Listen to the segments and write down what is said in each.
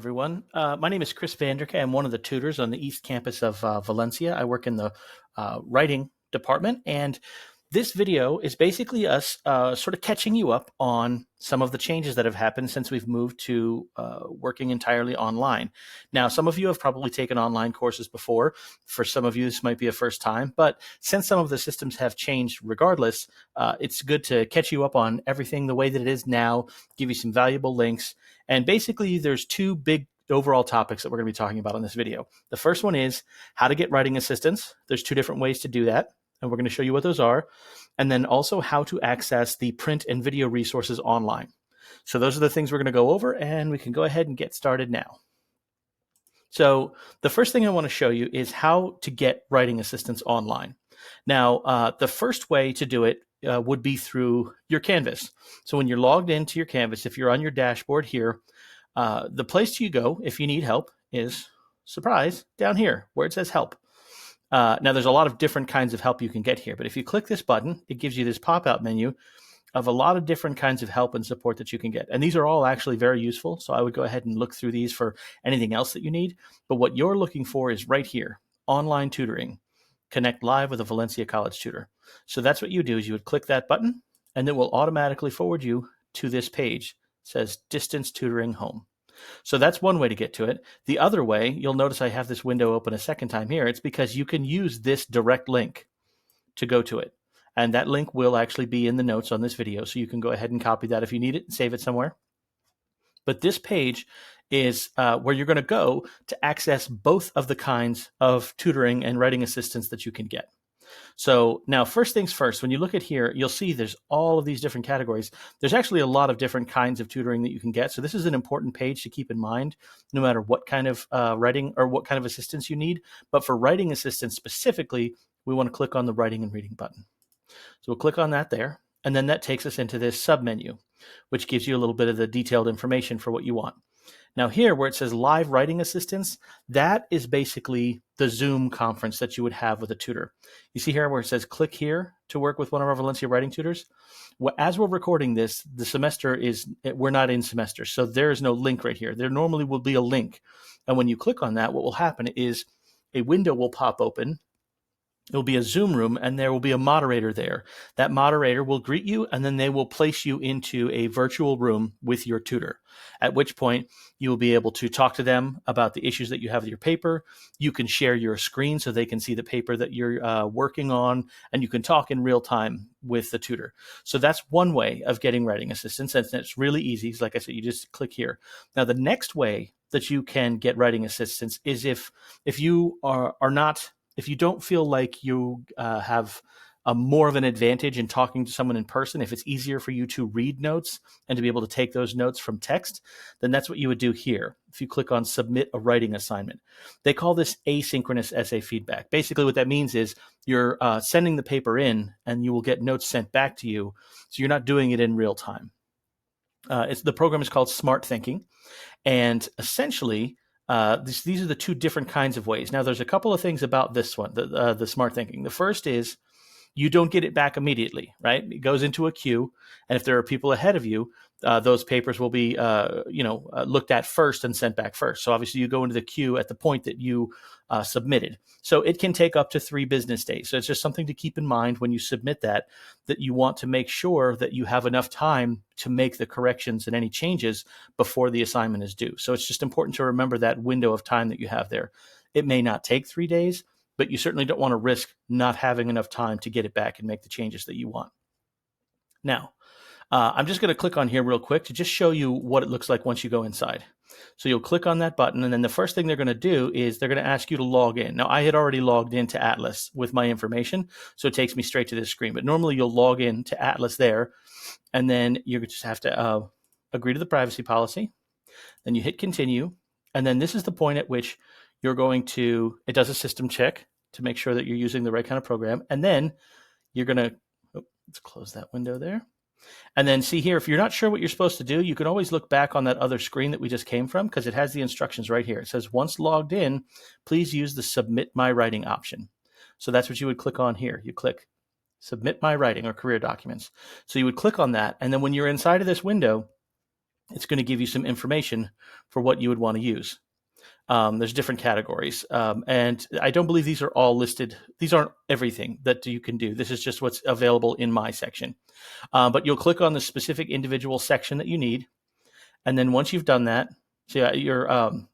Everyone. My name is Chris Vanderkay. I'm one of the tutors on the East Campus of Valencia. I work in the writing department, and this video is basically us sort of catching you up on some of the changes that have happened since we've moved to working entirely online. Now, some of you have probably taken online courses before. For some of you, this might be a first time, but since some of the systems have changed regardless, it's good to catch you up on everything the way that it is now, give you some valuable links. And basically, there's two big overall topics that we're going to be talking about in this video. The first one is how to get writing assistance. There's two different ways to do that, and we're going to show you what those are. And then also how to access the print and video resources online. So those are the things we're going to go over, and we can go ahead and get started now. So the first thing I want to show you is how to get writing assistance online. Now, the first way to do it would be through your Canvas. So when you're logged into your Canvas, if you're on your dashboard here, the place you go if you need help is, surprise, down here where it says help. Now, there's a lot of different kinds of help you can get here, but if you click this button, it gives you this pop-out menu of a lot of different kinds of help and support that you can get. And these are all actually very useful, so I would go ahead and look through these for anything else that you need. But what you're looking for is right here, online tutoring. Connect live with a Valencia College tutor. So that's what you do is you would click that button, and it will automatically forward you to this page. It says Distance Tutoring Home. So that's one way to get to it. The other way, you'll notice I have this window open a second time here. It's because you can use this direct link to go to it. And that link will actually be in the notes on this video. So you can go ahead and copy that if you need it and save it somewhere. But this page is where you're going to go to access both of the kinds of tutoring and writing assistance that you can get. So now, first things first, when you look at here, you'll see there's all of these different categories. There's actually a lot of different kinds of tutoring that you can get. So this is an important page to keep in mind, no matter what kind of writing or what kind of assistance you need. But for writing assistance specifically, we want to click on the writing and reading button. So we'll click on that there. And then that takes us into this submenu, which gives you a little bit of the detailed information for what you want. Now here, where it says live writing assistance, that is basically the Zoom conference that you would have with a tutor. You see here where it says click here to work with one of our Valencia writing tutors. As we're recording this, the semester we're not in semester, so there is no link right here. There normally will be a link. And when you click on that, what will happen is a window will pop open. It'll be a Zoom room, and there will be a moderator there. That moderator will greet you, and then they will place you into a virtual room with your tutor, at which point you will be able to talk to them about the issues that you have with your paper. You can share your screen so they can see the paper that you're working on, and you can talk in real time with the tutor. So that's one way of getting writing assistance, and it's really easy. Like I said, you just click here. Now, the next way that you can get writing assistance is if you if you don't feel like you have more of an advantage in talking to someone in person, if it's easier for you to read notes and to be able to take those notes from text, then that's what you would do here. If you click on Submit a Writing Assignment, they call this asynchronous essay feedback. Basically, what that means is you're sending the paper in, and you will get notes sent back to you, so you're not doing it in real time. The program is called Smart Thinking, and essentially, these are the two different kinds of ways. Now, there's a couple of things about this one, the Smart Thinking. The first is you don't get it back immediately, right? It goes into a queue, and if there are people ahead of you, those papers will be, looked at first and sent back first. So obviously, you go into the queue at the point that you submitted. So it can take up to 3 business days. So it's just something to keep in mind when you submit that you want to make sure that you have enough time to make the corrections and any changes before the assignment is due. So it's just important to remember that window of time that you have there. It may not take 3 days, but you certainly don't want to risk not having enough time to get it back and make the changes that you want. Now, I'm just going to click on here real quick to just show you what it looks like once you go inside. So you'll click on that button, and then the first thing they're going to do is they're going to ask you to log in. Now, I had already logged into Atlas with my information, so it takes me straight to this screen. But normally you'll log in to Atlas there, and then you just have to agree to the privacy policy. Then you hit continue, and then this is the point at which you're going to, it does a system check to make sure that you're using the right kind of program. And then you're going to, let's close that window there. And then see here, if you're not sure what you're supposed to do, you can always look back on that other screen that we just came from, because it has the instructions right here. It says, once logged in, please use the Submit My Writing option. So that's what you would click on here. You click Submit My Writing or Career Documents. So you would click on that. And then when you're inside of this window, it's going to give you some information for what you would want to use. There's different categories. And I don't believe these are all listed. These aren't everything that you can do. This is just what's available in my section. But you'll click on the specific individual section that you need. And then once you've done that, so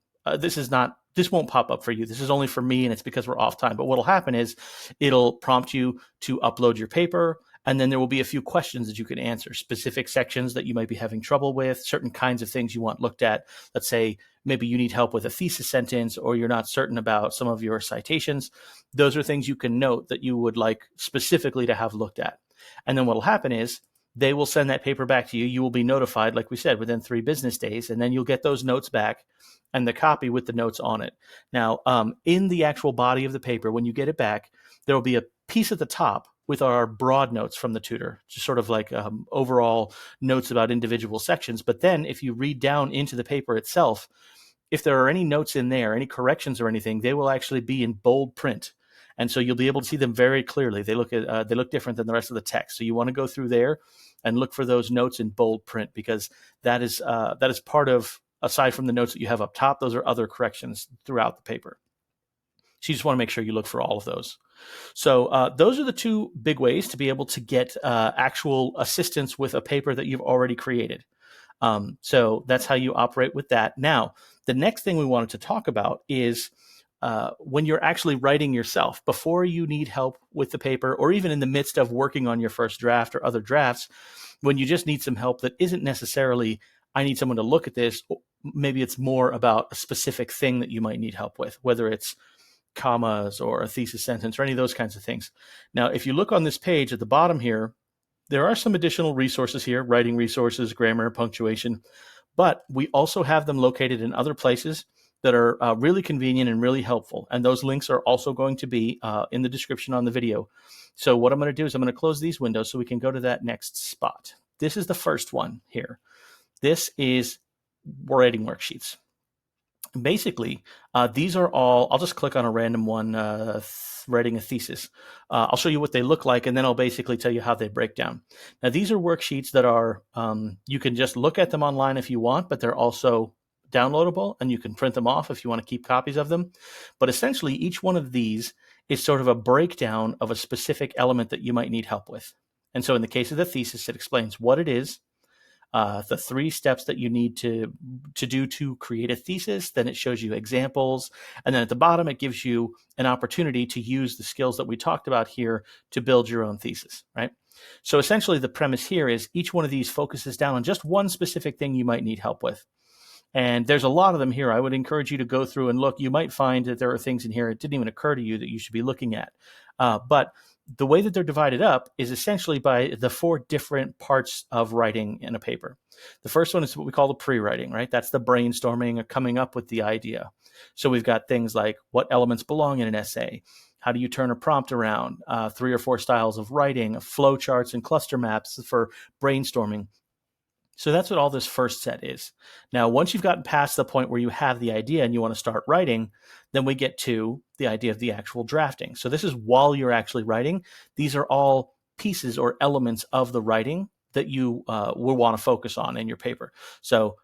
this won't pop up for you. This is only for me, and it's because we're off time. But what'll happen is it'll prompt you to upload your paper, and then there will be a few questions that you can answer, specific sections that you might be having trouble with, certain kinds of things you want looked at. Let's say maybe you need help with a thesis sentence, or you're not certain about some of your citations. Those are things you can note that you would like specifically to have looked at. And then what'll happen is they will send that paper back to you. You will be notified, like we said, within 3 business days, and then you'll get those notes back and the copy with the notes on it. Now, in the actual body of the paper, when you get it back, there will be a piece at the top with our broad notes from the tutor, just sort of like overall notes about individual sections. But then if you read down into the paper itself, if there are any notes in there, any corrections or anything, they will actually be in bold print. And so you'll be able to see them very clearly. They look different than the rest of the text. So you want to go through there and look for those notes in bold print, because that is part of, aside from the notes that you have up top, those are other corrections throughout the paper. So you just want to make sure you look for all of those. So those are the 2 big ways to be able to get actual assistance with a paper that you've already created. So that's how you operate with that. Now, the next thing we wanted to talk about is when you're actually writing yourself, before you need help with the paper, or even in the midst of working on your first draft or other drafts, when you just need some help that isn't necessarily, I need someone to look at this. Maybe it's more about a specific thing that you might need help with, whether it's commas or a thesis sentence or any of those kinds of things. Now, if you look on this page at the bottom here, there are some additional resources here, writing resources, grammar, punctuation, but we also have them located in other places that are really convenient and really helpful. And those links are also going to be in the description on the video. So what I'm going to do is I'm going to close these windows so we can go to that next spot. This is the first one here. This is writing worksheets. Basically, these are all, I'll just click on a random one, writing a thesis. I'll show you what they look like, and then I'll basically tell you how they break down. Now, these are worksheets that are, you can just look at them online if you want, but they're also downloadable, and you can print them off if you want to keep copies of them. But essentially, each one of these is sort of a breakdown of a specific element that you might need help with. And so in the case of the thesis, it explains what it is, the 3 steps that you need to do to create a thesis. Then it shows you examples. And then at the bottom, it gives you an opportunity to use the skills that we talked about here to build your own thesis, right? So essentially the premise here is each one of these focuses down on just one specific thing you might need help with. And there's a lot of them here. I would encourage you to go through and look. You might find that there are things in here it didn't even occur to you that you should be looking at. But the way that they're divided up is essentially by the 4 different parts of writing in a paper. The first one is what we call the pre-writing, right? That's the brainstorming or coming up with the idea. So we've got things like what elements belong in an essay, how do you turn a prompt around, 3 or 4 styles of writing, flow charts and cluster maps for brainstorming. So that's what all this first set is. Now, once you've gotten past the point where you have the idea and you want to start writing, then we get to the idea of the actual drafting. So this is while you're actually writing. These are all pieces or elements of the writing that you will want to focus on in your paper. So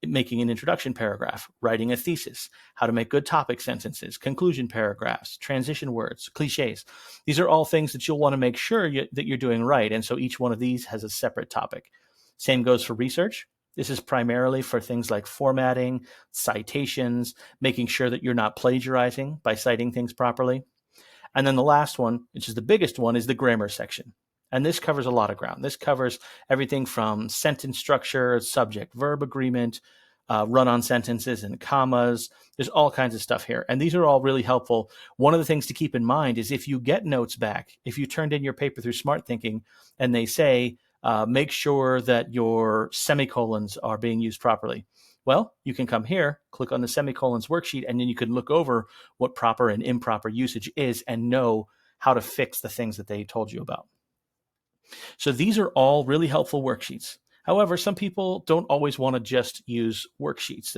making an introduction paragraph, writing a thesis, how to make good topic sentences, conclusion paragraphs, transition words, cliches. These are all things that you'll want to make sure that you're doing right. And so each one of these has a separate topic. Same goes for research. This is primarily for things like formatting, citations, making sure that you're not plagiarizing by citing things properly. And then the last one, which is the biggest one, is the grammar section. And this covers a lot of ground. This covers everything from sentence structure, subject-verb agreement, run-on sentences and commas. There's all kinds of stuff here. And these are all really helpful. One of the things to keep in mind is if you get notes back, if you turned in your paper through Smart Thinking and they say, make sure that your semicolons are being used properly. Well, you can come here, click on the semicolons worksheet, and then you can look over what proper and improper usage is and know how to fix the things that they told you about. So these are all really helpful worksheets. However, some people don't always want to just use worksheets.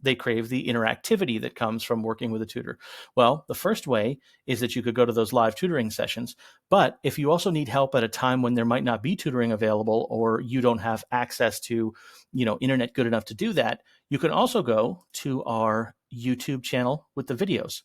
They crave the interactivity that comes from working with a tutor. Well, the first way is that you could go to those live tutoring sessions. But if you also need help at a time when there might not be tutoring available, or you don't have access to, internet good enough to do that, you can also go to our YouTube channel with the videos.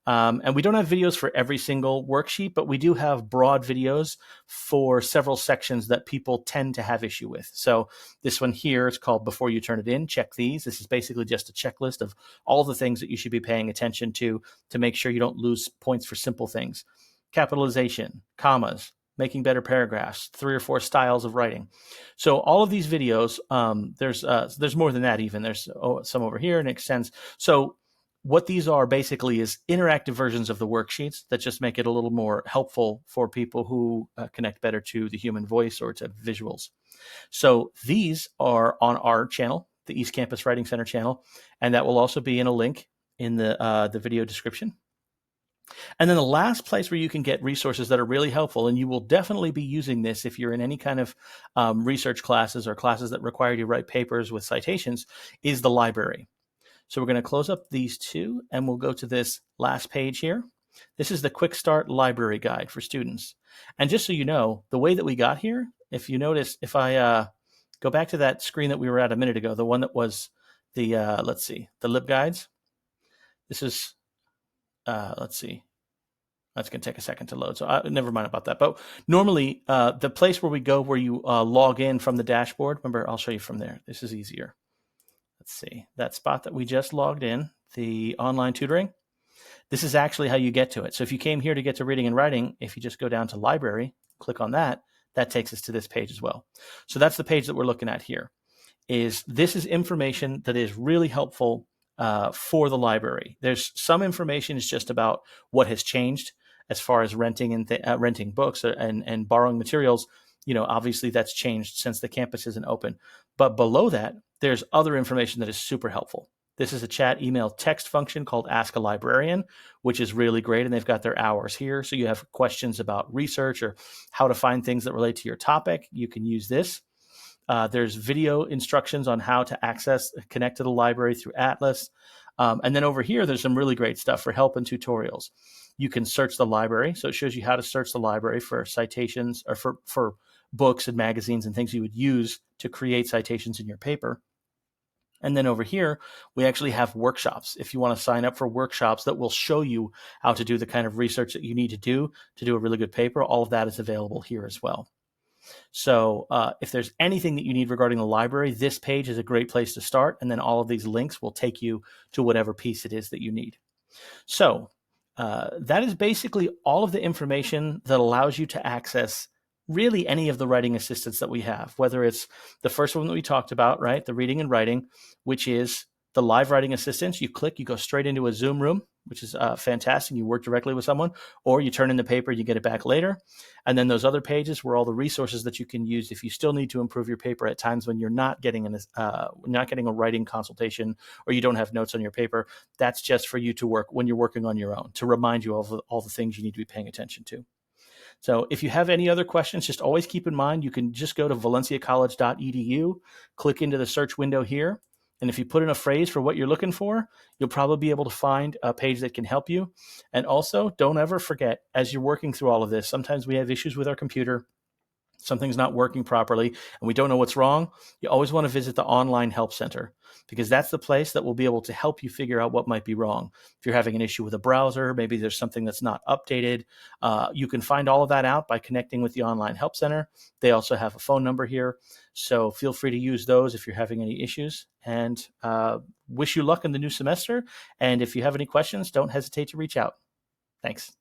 And we don't have videos for every single worksheet, but we do have broad videos for several sections that people tend to have issue with. So this one here is called Before You Turn It In, Check These. This is basically just a checklist of all the things that you should be paying attention to make sure you don't lose points for simple things. Capitalization, commas, making better paragraphs, 3 or 4 styles of writing. So all of these videos, there's more than that even. There's some over here and it extends. So what these are basically is interactive versions of the worksheets that just make it a little more helpful for people who connect better to the human voice or to visuals. So these are on our channel, the East Campus Writing Center channel, and that will also be in a link in the video description. And then the last place where you can get resources that are really helpful, and you will definitely be using this if you're in any kind of research classes or classes that require you to write papers with citations, is the library. So we're going to close up these two and we'll go to this last page here. This is the Quick Start Library Guide for students. And just so you know, the way that we got here, if you notice, if I go back to that screen that we were at a minute ago, the one that was the, let's see, the LibGuides. This is, let's see. That's going to take a second to load, so never mind about that. But normally, the place where we go where you log in from the dashboard, remember, I'll show you from there. This is easier. Let's see, that spot that we just logged in, the online tutoring, this is actually how you get to it. So if you came here to get to reading and writing, if you just go down to library, click on that, that takes us to this page as well. So that's the page that we're looking at here. This is information that is really helpful for the library. There's some information is just about what has changed as far as renting and renting books and borrowing materials. Obviously that's changed since the campus isn't open. But below that, there's other information that is super helpful. This is a chat, email, text function called Ask a Librarian, which is really great. And they've got their hours here. So you have questions about research or how to find things that relate to your topic. You can use this. There's video instructions on how to connect to the library through Atlas. And then over here, there's some really great stuff for help and tutorials. You can search the library. So it shows you how to search the library for citations or for books and magazines and things you would use to create citations in your paper. And then over here, we actually have workshops. If you want to sign up for workshops that will show you how to do the kind of research that you need to do a really good paper, all of that is available here as well. So if there's anything that you need regarding the library, this page is a great place to start. And then all of these links will take you to whatever piece it is that you need. So that is basically all of the information that allows you to access really any of the writing assistants that we have, whether it's the first one that we talked about, right? The reading and writing, which is the live writing assistants. You click, you go straight into a Zoom room, which is fantastic. You work directly with someone, or you turn in the paper, you get it back later. And then those other pages were all the resources that you can use if you still need to improve your paper at times when you're not getting a writing consultation or you don't have notes on your paper. That's just for you to work when you're working on your own, to remind you of all the things you need to be paying attention to. So if you have any other questions, just always keep in mind, you can just go to valenciacollege.edu, click into the search window here. And if you put in a phrase for what you're looking for, you'll probably be able to find a page that can help you. And also, don't ever forget, as you're working through all of this, sometimes we have issues with our computer. Something's not working properly and we don't know what's wrong. You always want to visit the online help center because that's the place that will be able to help you figure out what might be wrong. If you're having an issue with a browser, maybe there's something that's not updated. You can find all of that out by connecting with the online help center. They also have a phone number here. So feel free to use those if you're having any issues, and wish you luck in the new semester. And if you have any questions, don't hesitate to reach out. Thanks.